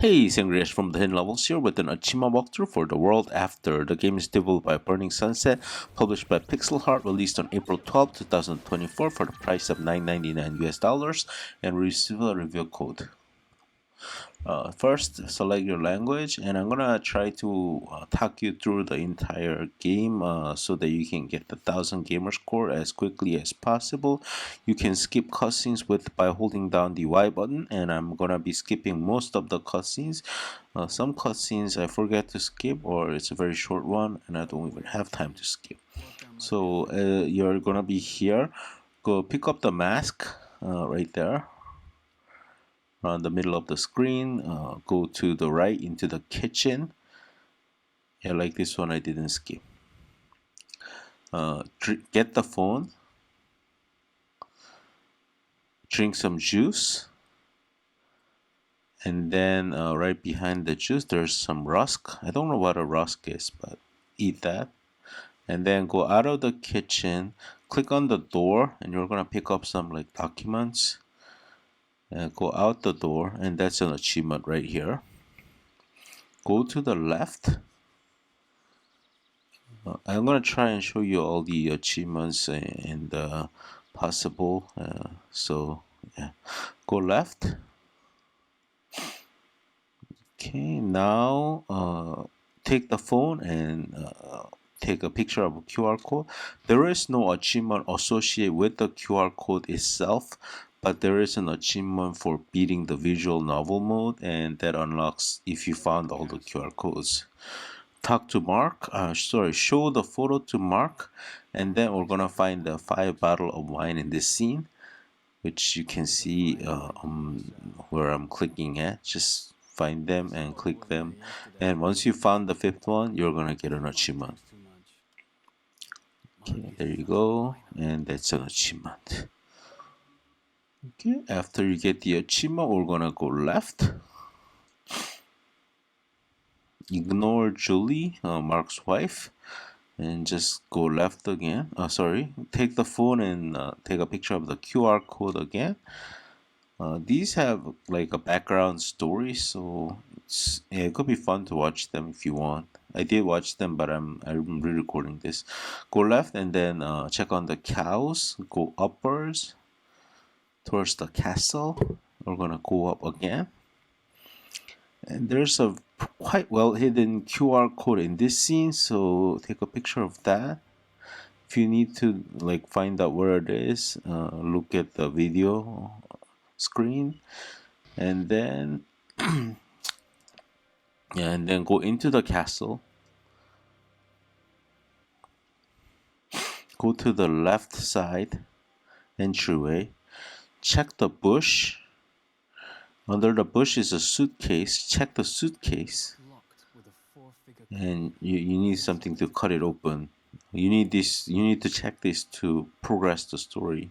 Hey, Sangresh from the Hidden Levels here with an achievement walkthrough for The World After. The game is developed by Burning Sunset, published by PixelHeart, released on April 12, 2024 for the price of $9.99 US, and receive a review code. First, select your language, and I'm gonna try to talk you through the entire game so that you can get the 1000 gamer score as quickly as possible. You can skip cutscenes by holding down the Y button, and I'm gonna be skipping most of the cutscenes. Some cutscenes I forget to skip, or it's a very short one, and I don't even have time to skip. So you're gonna be here. Go pick up the mask right there on the middle of the screen, go to the right into the kitchen. Yeah, like this one I didn't skip. Get the phone, drink some juice, and then right behind the juice there's some rusk. I don't know what a rusk is, but eat that. And then go out of the kitchen, click on the door, and you're gonna pick up some like documents. Go out the door, and that's an achievement right here. Go to the left. I'm gonna try and show you all the achievements and possible. So yeah, go left. Okay, now take the phone and take a picture of a QR code. There is no achievement associated with the QR code itself, but there is an achievement for beating the visual novel mode, and that unlocks if you found all the QR codes. Talk to Mark, show the photo to Mark, and then we're gonna find the 5 bottle of wine in this scene, which you can see where I'm clicking at. Just find them and click them, and once you found the 5th one, you're gonna get an achievement. Okay, there you go, and that's an achievement. Okay, after you get the achievement, we're gonna go left. Ignore Julie, Mark's wife, and just go left again. Take the phone and take a picture of the QR code again. These have like a background story, so it could be fun to watch them if you want. I did watch them, but I'm re-recording this. Go left and then check on the cows. Go upwards towards the castle. We're gonna go up again. And there's a quite well hidden QR code in this scene, so take a picture of that. If you need to like find out where it is, look at the video screen, and then yeah, and then go into the castle. Go to the left side entryway. Check the bush. Under the bush is a suitcase. Check the suitcase. And you need something to cut it open. You need to check this to progress the story.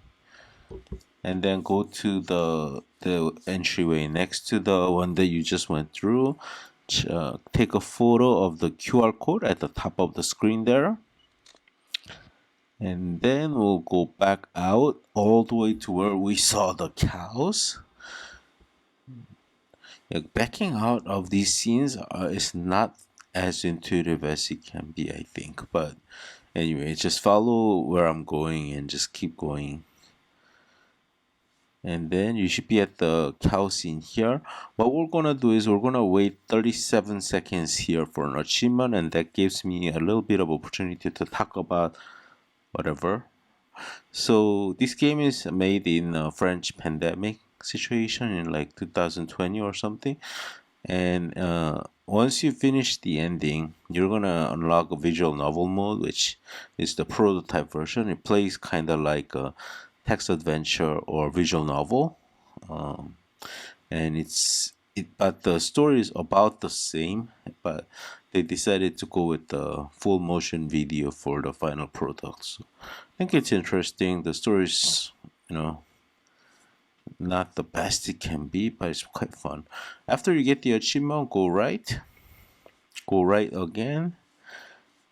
And then go to the entryway next to the one that you just went through. Take a photo of the QR code at the top of the screen there. And then we'll go back out all the way to where we saw the cows. Yeah, backing out of these scenes is not as intuitive as it can be, I think. But anyway, just follow where I'm going and just keep going. And then you should be at the cow scene here. What we're gonna do is we're gonna wait 37 seconds here for an achievement, and that gives me a little bit of opportunity to talk about whatever. So this game is made in a French pandemic situation in like 2020 or something, and once you finish the ending, you're gonna unlock a visual novel mode, which is the prototype version. It plays kind of like a text adventure or visual novel, and but the story is about the same, but they decided to go with the full motion video for the final product. So I think it's interesting. The story's, not the best it can be, but it's quite fun. After you get the achievement, go right again,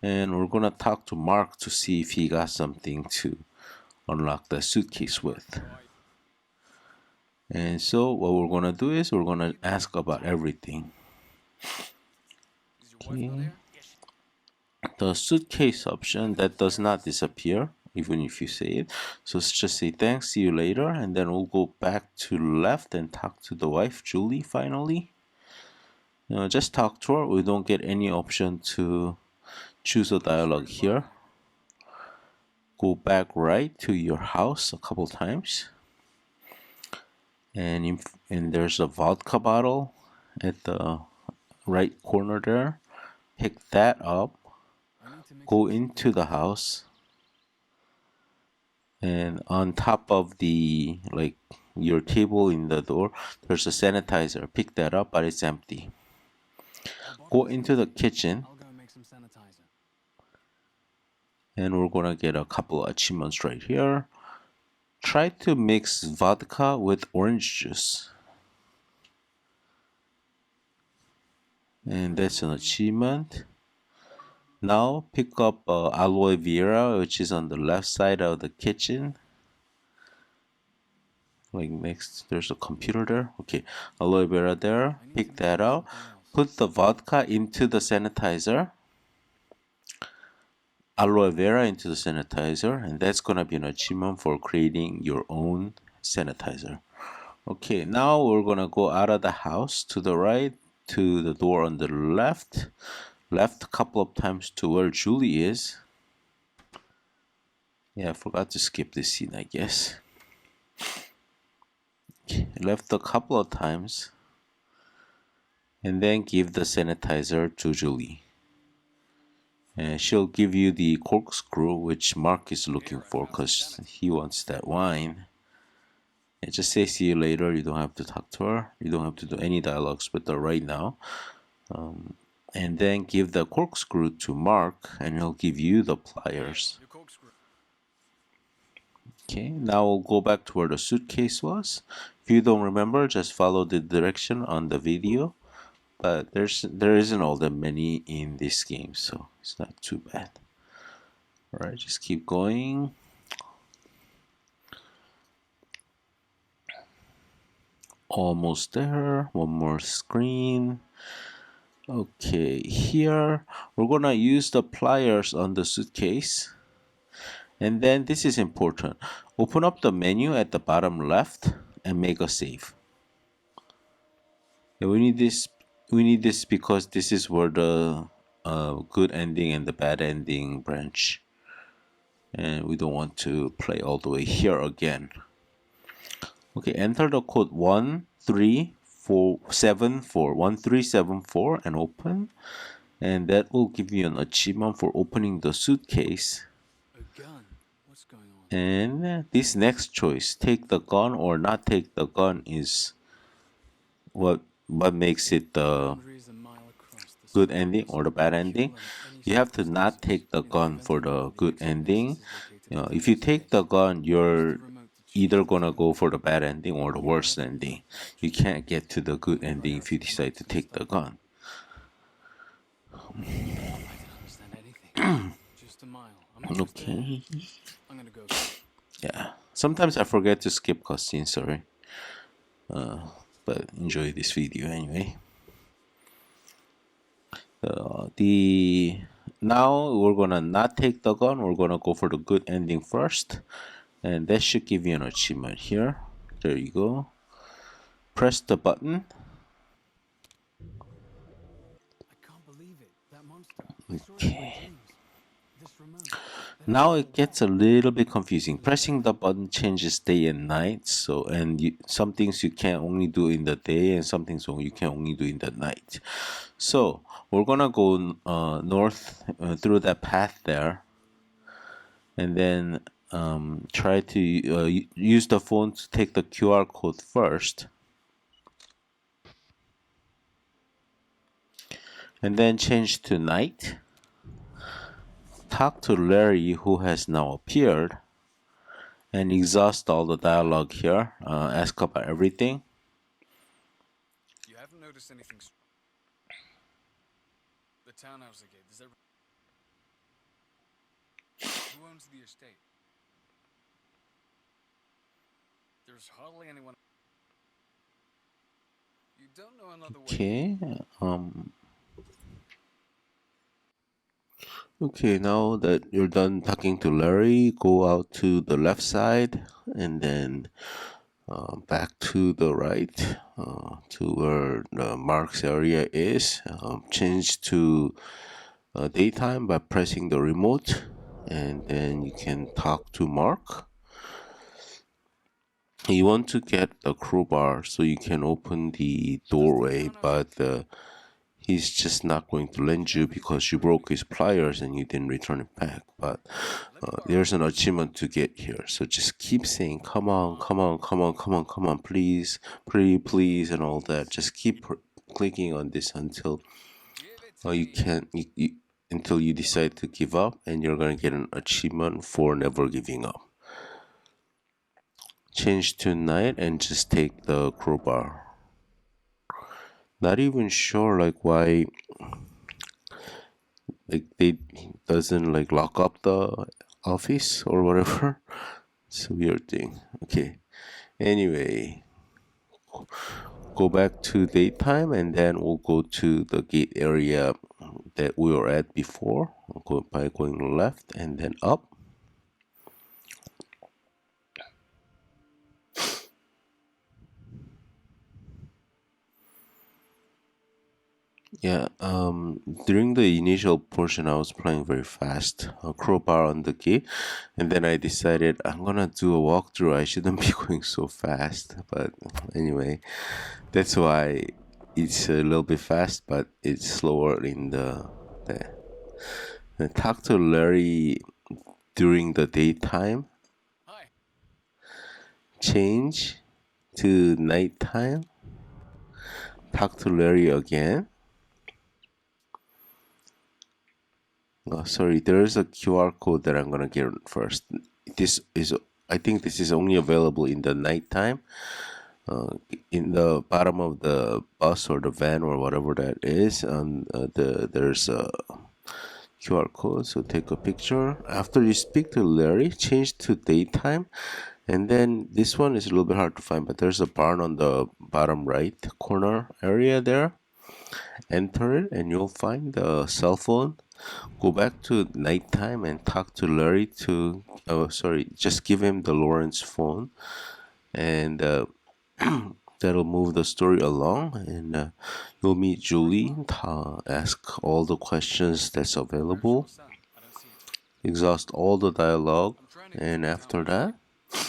and we're gonna talk to Mark to see if he got something to unlock the suitcase with. And so what we're gonna do is we're gonna ask about everything. Okay. The suitcase option, that does not disappear even if you say it. So let's just say thanks, see you later, and then we'll go back to left and talk to the wife, Julie, finally. Just talk to her. We don't get any option to choose a dialogue here. Go back right to your house a couple times. And there's a vodka bottle at the right corner there. Pick that up. Go into the house. And on top of the, like, your table in the door, there's a sanitizer. Pick that up, but it's empty. Go into the kitchen. And we're gonna get a couple of achievements right here. Try to mix vodka with orange juice. And that's an achievement. Now pick up aloe vera, which is on the left side of the kitchen. Like next, there's a computer there. Okay, aloe vera there. Pick that out. Put the vodka into the sanitizer. Aloe vera into the sanitizer, and that's gonna be an achievement for creating your own sanitizer. Okay, now we're gonna go out of the house to the right, to the door on the left. Left a couple of times to where Julie is. Yeah, I forgot to skip this scene, I guess. Okay, left a couple of times. And then give the sanitizer to Julie. And she'll give you the corkscrew, which Mark is looking for because he wants that wine. And just say see you later. You don't have to talk to her. You don't have to do any dialogues with her right now. And then give the corkscrew to Mark, and he'll give you the pliers. Okay, now we'll go back to where the suitcase was. If you don't remember, just follow the direction on the video. But there isn't all that many in this game, so it's not too bad. Alright, just keep going. Almost there. One more screen. Okay, here we're gonna use the pliers on the suitcase. And then this is important. Open up the menu at the bottom left and make a save. Yeah, we need this. We need this because this is where the good ending and the bad ending branch. And we don't want to play all the way here again. Okay, enter the code 1374 and open. And that will give you an achievement for opening the suitcase. And this next choice, take the gun or not take the gun, is what makes it the good ending or the bad ending. You have to not take the gun for the good ending. If you take the gun, you're either gonna go for the bad ending or the worst ending. You can't get to the good ending if you decide to take the gun. Okay. Yeah. Sometimes I forget to skip cutscenes, sorry. But enjoy this video anyway. Now we're gonna not take the gun. We're gonna go for the good ending first, and that should give you an achievement here. There you go. Press the button. Okay. Now it gets a little bit confusing. Pressing the button changes day and night. So, some things you can only do in the day, and some things you can only do in the night. So we're gonna go north through that path there, and then try to use the phone to take the QR code first, and then change to night. Talk to Larry, who has now appeared, and exhaust all the dialogue here. Ask about everything. You haven't noticed anything. The Tannhäuser Gate. Who owns the estate? There's hardly anyone. You don't know another way. Okay. Okay, now that you're done talking to Larry, go out to the left side and then back to the right to where the Mark's area is. Change to daytime by pressing the remote, and then you can talk to Mark. You want to get the crowbar so you can open the doorway, but he's just not going to lend you because you broke his pliers and you didn't return it back. But there's an achievement to get here, so just keep saying come on, come on, come on, come on, come on, please, please, please, and all that. Just keep clicking on this until you can't until you decide to give up, and you're gonna get an achievement for never giving up. Change to night and just take the crowbar. Not even sure like why like they doesn't like lock up the office or whatever. It's a weird thing. Okay. Anyway, go back to daytime and then we'll go to the gate area that we were at before. We'll go by going left and then up. Yeah, during the initial portion, I was playing very fast, a crowbar on the key, and then I decided I'm gonna do a walkthrough. I shouldn't be going so fast, but anyway, that's why it's a little bit fast, but it's slower in the talk to Larry during the daytime. Hi. Change to nighttime. Talk to Larry again. Oh, sorry, there is a QR code that I'm gonna get first. This is, I think this is only available in the nighttime. In the bottom of the bus or the van or whatever that is, and there's a QR code. So take a picture. After you speak to Larry, change to daytime, and then this one is a little bit hard to find, but there's a barn on the bottom right corner area there. Enter it, and you'll find the cell phone. Go back to nighttime and talk to Larry to, just give him the Lawrence phone, and that'll move the story along, and you'll meet Julie, ask all the questions that's available, Where's your son? I don't see it. exhaust all the dialogue, I'm trying to and get after down. that,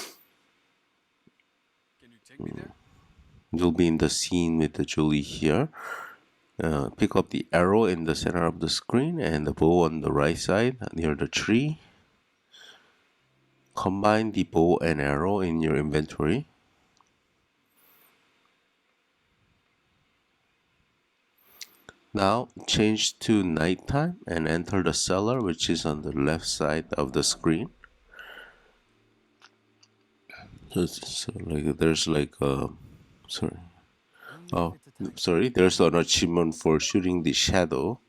Can you take me there? you'll be in the scene with the Julie here. Pick up the arrow in the center of the screen and the bow on the right side near the tree. Combine the bow and arrow in your inventory. Now change to nighttime and enter the cellar, which is on the left side of the screen. So like there's like sorry. Oh, sorry. There's an achievement for shooting the shadow,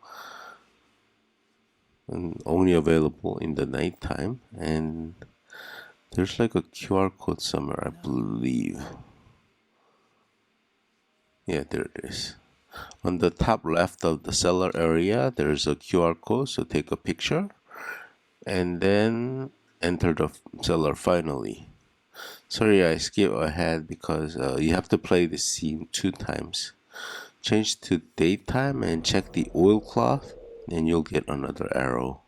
and only available in the nighttime. And there's like a QR code somewhere, I believe. Yeah, there it is. On the top left of the cellar area, there's a QR code, so take a picture and then enter the cellar finally. Sorry, I skipped ahead because you have to play the scene 2 times. Change to daytime and check the oilcloth, and you'll get another arrow.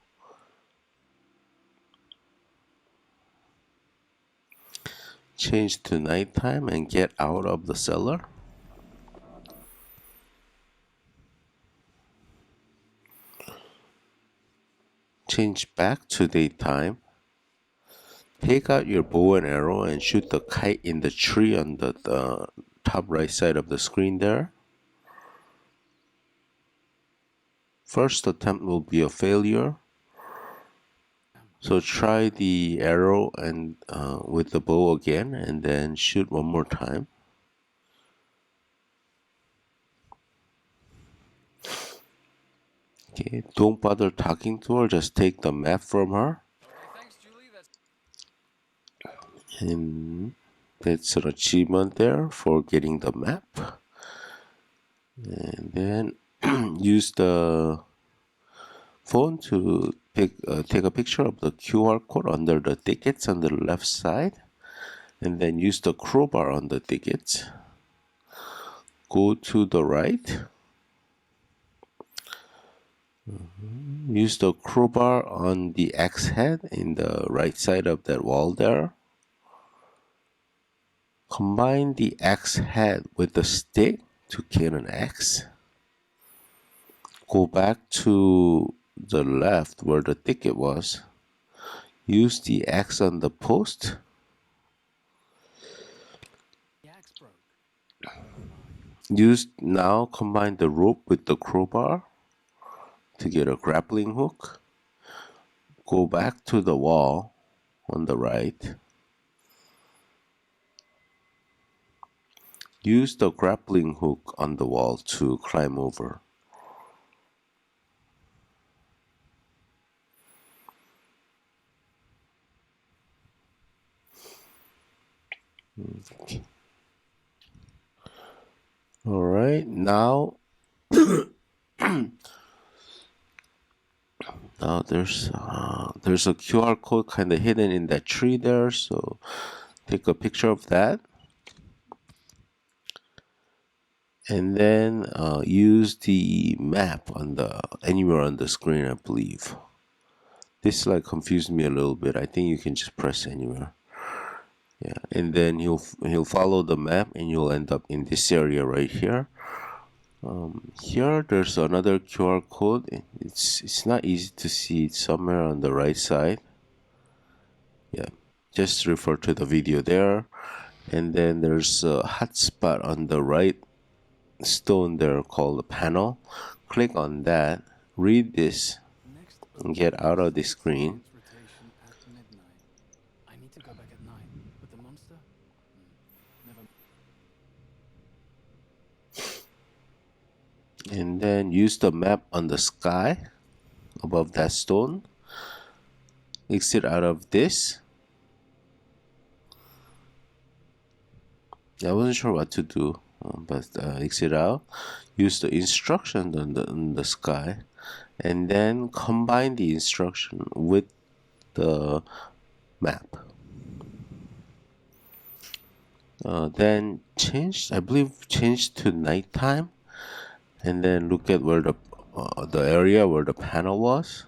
Change to nighttime and get out of the cellar. Change back to daytime. Take out your bow and arrow and shoot the kite in the tree on the top right side of the screen there. First attempt will be a failure, so try the arrow and with the bow again, and then shoot one more time. Okay, don't bother talking to her, just take the map from her. Alright, thanks, Julie. And that's an achievement there for getting the map. And then use the phone to take a picture of the QR code under the tickets on the left side, and then use the crowbar on the tickets. Go to the right. Use the crowbar on the X head in the right side of that wall there. Combine the X head with the stick to get an X. Go back to the left where the ticket was. Use the X on the post. The axe broke. Now combine the rope with the crowbar to get a grappling hook. Go back to the wall on the right. Use the grappling hook on the wall to climb over. Okay. All right, now there's a QR code kind of hidden in that tree there, so take a picture of that, and then use the map on the anywhere on the screen. I believe this like confused me a little bit. I think you can just press anywhere. Yeah, and then he'll follow the map, and you'll end up in this area right here. Here there's another QR code. It's not easy to see. It's somewhere on the right side. Yeah, just refer to the video there. And then there's a hotspot on the right stone there called the panel. Click on that. Read this Next and get out of the screen. its rotation at midnight. I need to go back at 9. But the monster? Never. And then use the map on the sky above that stone. Exit out of this. I wasn't sure what to do, but exit out. Use the instruction on the sky, and then combine the instruction with the map. Then change to nighttime, and then look at where the area where the panel was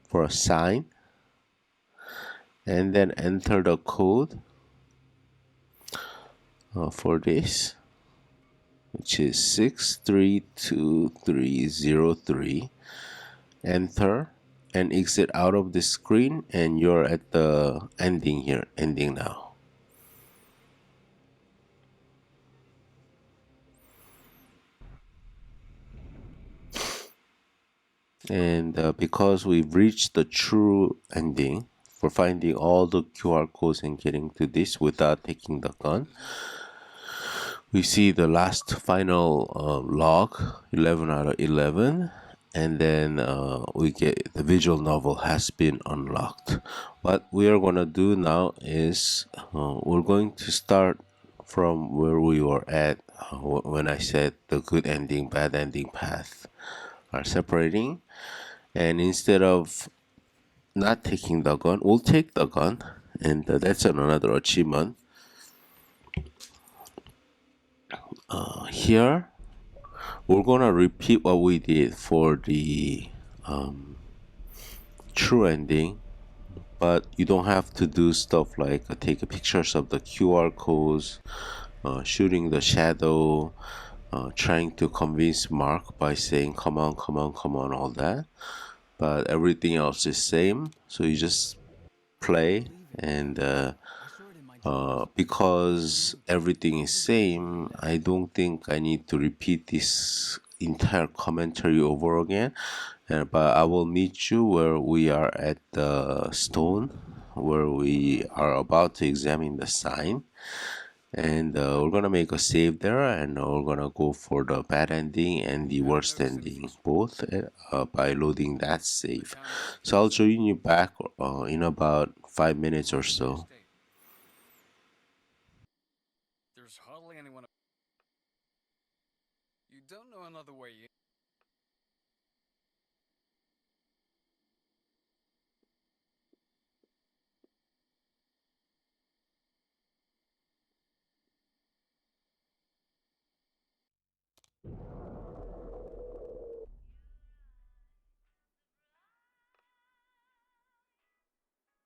for a sign, and then enter the code for this, which is 632303. Enter and exit out of the screen, and you're at the ending here, ending now. And because we've reached the true ending for finding all the QR codes and getting to this without taking the gun, we see the last final log, 11 out of 11, and then we get the visual novel has been unlocked. What we are going to do now is we're going to start from where we were at when I said the good ending, bad ending path are separating. And instead of not taking the gun, we'll take the gun, and that's another achievement. Here we're gonna repeat what we did for the true ending, but you don't have to do stuff like take pictures of the QR codes, shooting the shadow, trying to convince Mark by saying come on, come on, come on, all that. But everything else is same, so you just play, and because everything is same, I don't think I need to repeat this entire commentary over again. But I will meet you where we are at the stone, where we are about to examine the sign, and we're gonna make a save there, and we're gonna go for the bad ending and the worst ending both by loading that save. So I'll join you back in about 5 minutes or so. There's hardly anyone. You don't know another way in.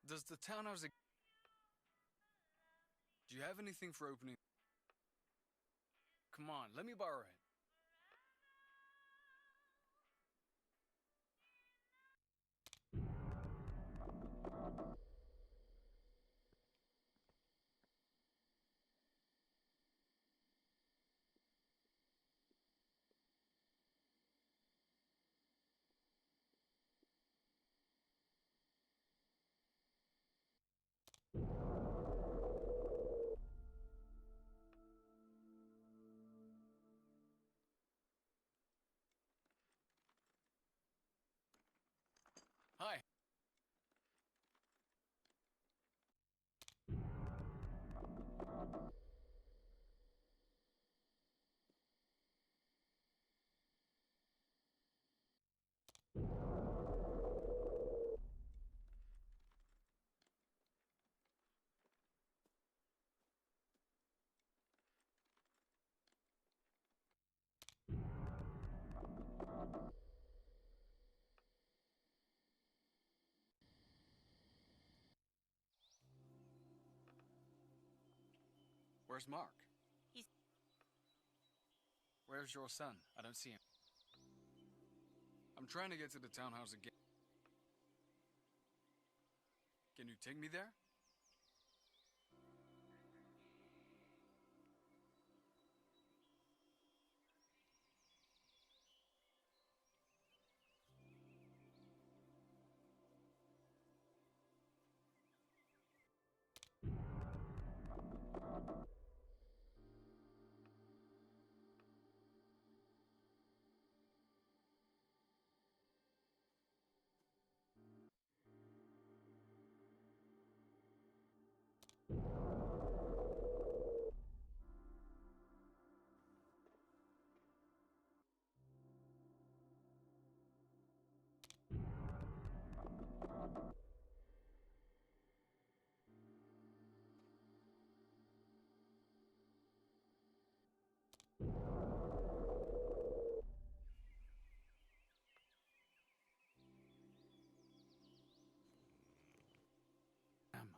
Does the Tannhäuser... Do you have anything for opening? Come on, let me borrow it. Hi. Where's Mark? Where's your son? I don't see him. I'm trying to get to the Tannhäuser Gate. Can you take me there?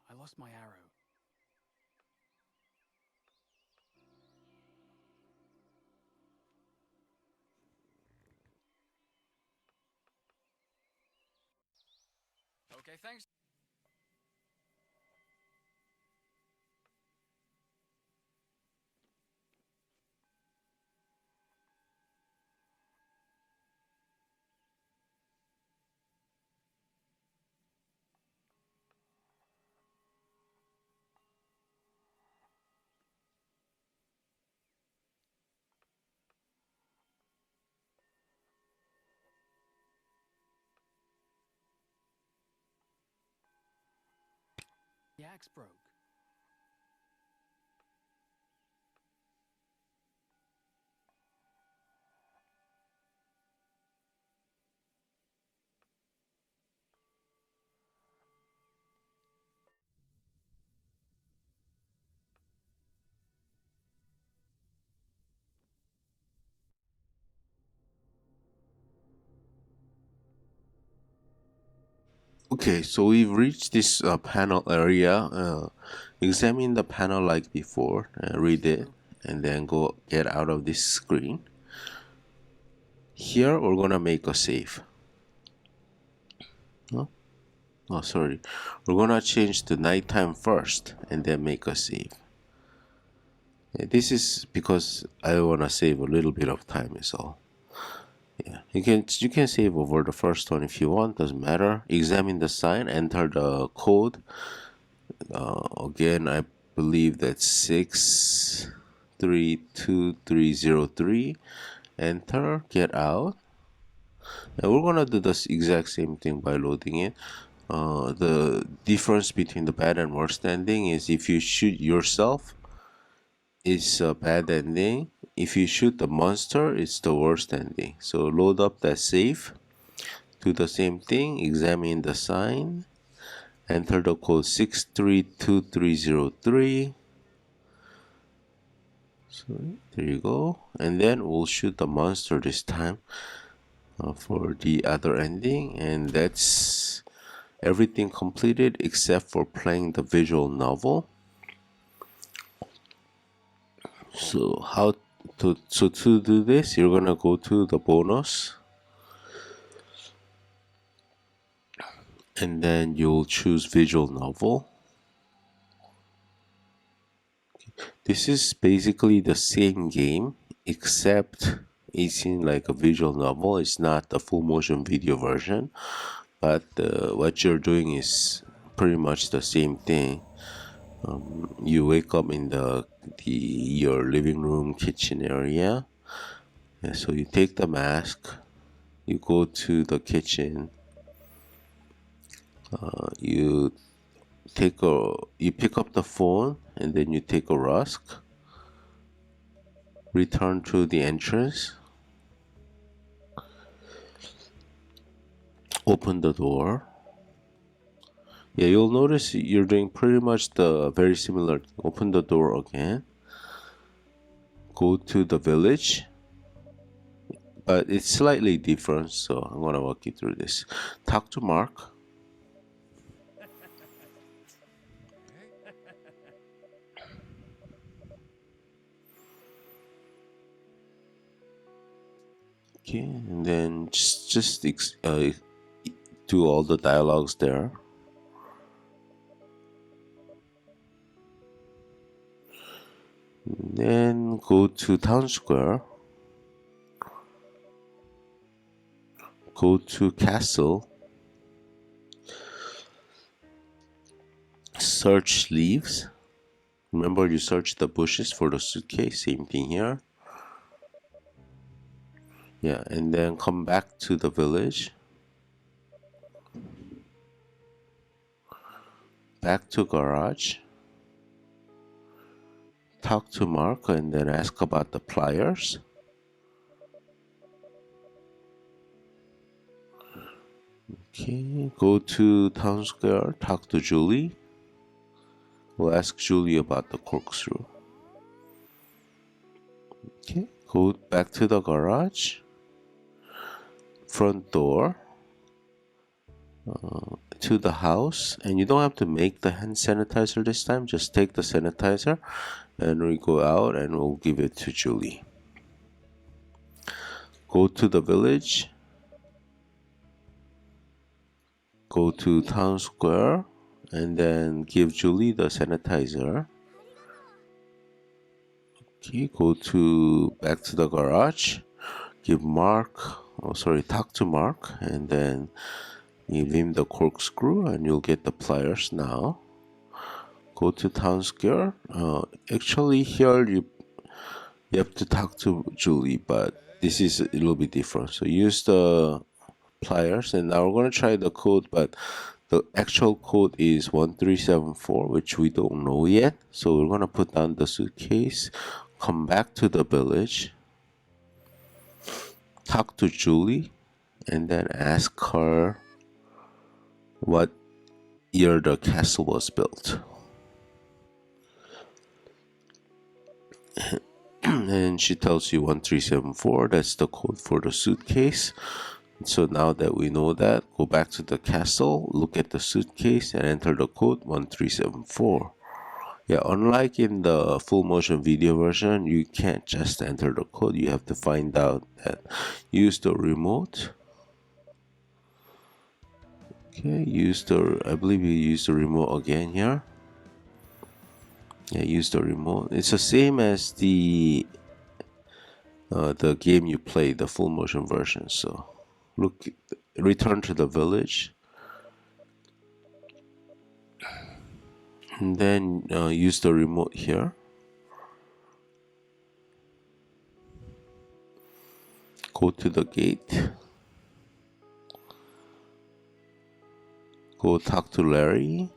I lost my arrow. Okay, thanks. The axe broke. Okay, so we've reached this panel area. Examine the panel like before, read it, and then go get out of this screen. Here we're gonna make a save. Oh, sorry. We're gonna change to nighttime first and then make a save. This is because I wanna save a little bit of time is all. Yeah, you can save over the first one if you want, doesn't matter. Examine the sign, enter the code. Again, I believe that's 632303. Enter, get out. And we're gonna do the exact same thing by loading it. The difference between the bad and worst ending is if you shoot yourself, it's a bad ending. If you shoot the monster, it's the worst ending. So load up that save, do the same thing, examine the sign, enter the code 632303. So there you go. And then we'll shoot the monster this time for the other ending. And that's everything completed except for playing the visual novel. So to do this, you're gonna go to the bonus, and then you'll choose visual novel. This is basically the same game except it's in like a visual novel. It's not the full motion video version, but what you're doing is pretty much the same thing. You wake up in your living room kitchen area. Yeah, so you take the mask, you go to the kitchen, you pick up the phone, and then you take a rusk, return to the entrance, open the door. Yeah, you'll notice you're doing pretty much the very similar. Open the door again, go to the village, but it's slightly different, so I'm gonna walk you through this. Talk to Mark. Okay, and then just do all the dialogues there. Then go to town square, go to castle, search leaves. Remember, you search the bushes for the suitcase. Same thing here. Yeah, and then come back to the village, back to garage, talk to Mark, and then ask about the pliers. Okay, go to town square, talk to Julie. We'll ask Julie about the corkscrew. Okay, go back to the garage, front door, to the house, and you don't have to make the hand sanitizer this time. Just take the sanitizer, and we go out and we'll give it to Julie. Go to the village, go to town square, and then give Julie the sanitizer. Okay, go back to the garage, give talk to Mark, and then give him the corkscrew, and you'll get the pliers now. Go to town square. Actually, here you have to talk to Julie, but this is a little bit different. So use the pliers, and now we're gonna try the code, but the actual code is 1374, which we don't know yet. So we're gonna put down the suitcase, come back to the village, talk to Julie, and then ask her what year the castle was built. And she tells you 1374, that's the code for the suitcase. So now that we know that, go back to the castle, look at the suitcase, and enter the code 1374. Yeah, unlike in the full motion video version, you can't just enter the code. You have to find out that. Use the remote. Okay, I believe you use the remote again here. Yeah, use the remote. It's the same as the game you play, the full motion version. So return to the village, and then use the remote here. Go to the gate, go talk to Larry.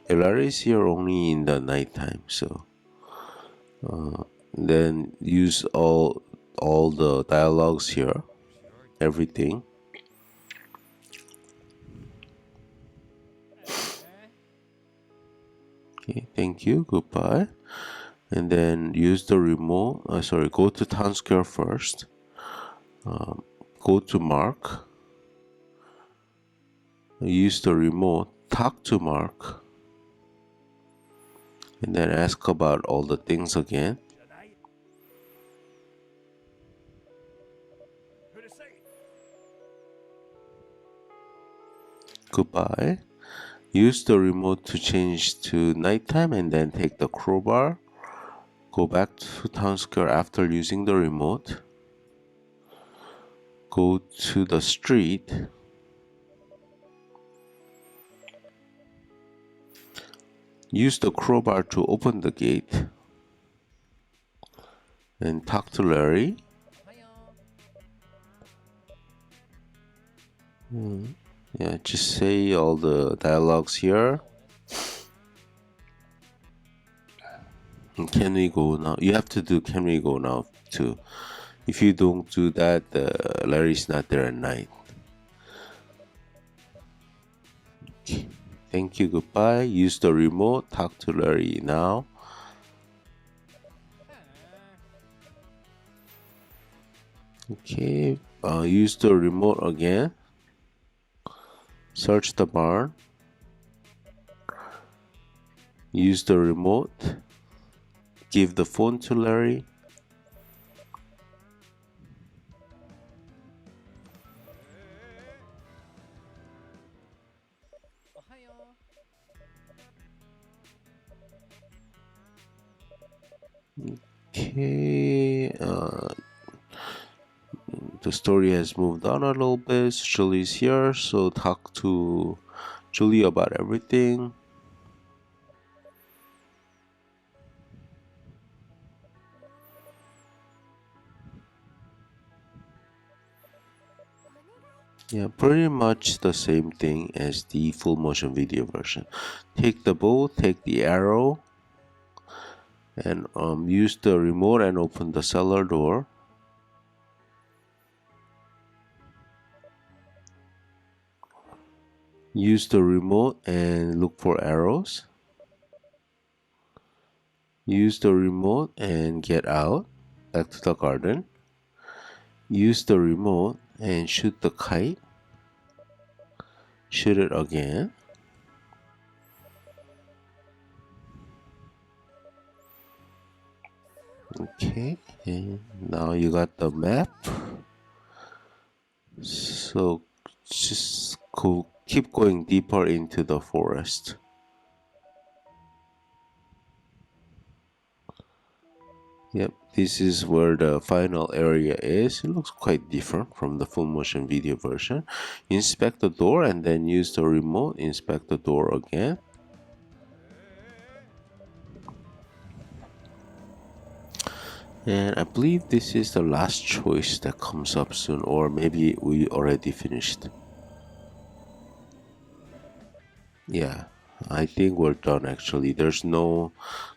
Yeah, Larry is here only in the nighttime, so Then use all the dialogues here, everything. Okay, thank you, goodbye. And then use the remote, go to town square first. Go to Mark. Use the remote, talk to Mark. And then ask about all the things again. Goodbye. Use the remote to change to nighttime and then take the crowbar. Go back to town square after using the remote. Go to the street. Use the crowbar to open the gate. And talk to Larry. Yeah, just say all the dialogues here. Can we go now? You have to do can we go now too. If you don't do that, Larry's not there at night. Okay. Thank you, goodbye. Use the remote, talk to Larry now. Okay, use the remote again. Search the barn. Use the remote. Give the phone to Larry. Okay, the story has moved on a little bit. Julie's here, so talk to Julie about everything. Yeah, pretty much the same thing as the full motion video version. Take the bow, take the arrow, and use the remote and open the cellar door. Use the remote and look for arrows. Use the remote and get out back to the garden. Use the remote and shoot the kite. Shoot it again. Okay, and now you got the map. So just keep going deeper into the forest. Yep, this is where the final area is. It looks quite different from the full motion video version. Inspect the door and then use the remote. Inspect the door again. And I believe this is the last choice that comes up soon, or maybe we already finished. Yeah, I think we're done actually. There's no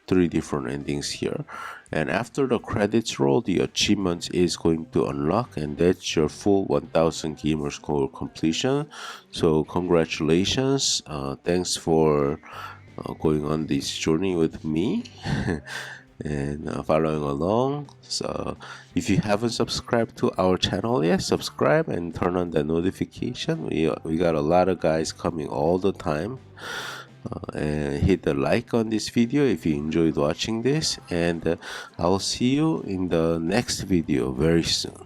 3 different endings here. And after the credits roll, the achievement is going to unlock, and that's your full 1000 gamer score completion. So congratulations. Thanks for going on this journey with me. And following along. So if you haven't subscribed to our channel yet, subscribe and turn on the notification. We got a lot of guys coming all the time. And hit the like on this video if you enjoyed watching this, and I'll see you in the next video very soon.